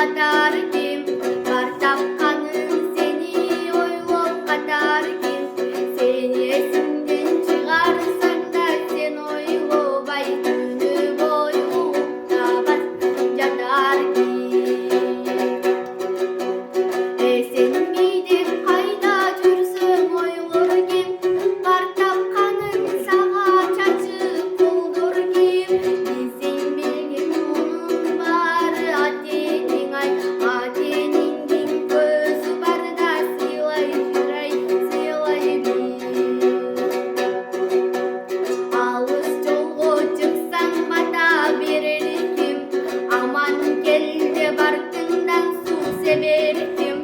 kadar kim? Var tapkanın seni oylop kadar kim? Seni esimden çıkarsan da sen oylobay günü boyu tabas jatar kim? Sen gidip kayda жүрсің ойлор кем? Бар тапқаның саға чачып болдор кем? Білсең білген оның бары атенің ай, атеніңдің көзі барда сыйлай жүр ай, сыйлай бер. Алыс жолға шықсаң бата берер кем? Аман келде бартыңдан су себер кем?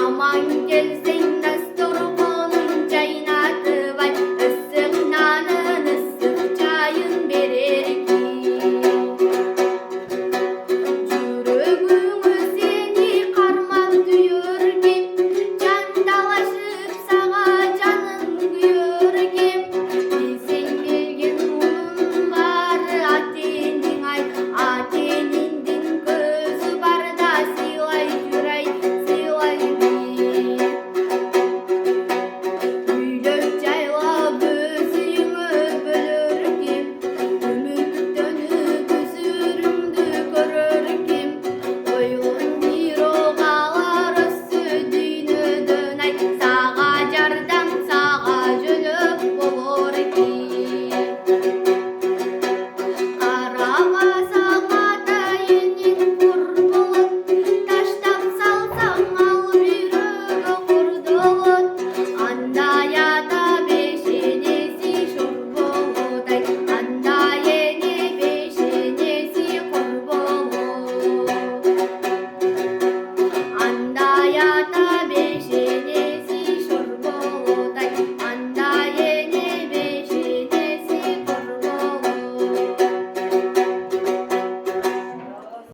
Aman gelsen dasturbanın çaynatып ay, ıssık nanın ıssık çayın berer ki. Жүрегіңі сені қармап түйір кем? Жанталашып саға жанын күйір кем? Білсең білген оның бары атенің ай, атеніңдің көзі барда сыйлай жүр ай, сыйлай бер. Үйлеп жайлап өзіңі бөлөр кем? Үміттеніп өзүрүңдү көрөр кем? Ойлон бир оғалар өссө дүйнөдөн ай, сага жардам сага жөнөп болор кем? Карабасаң атайының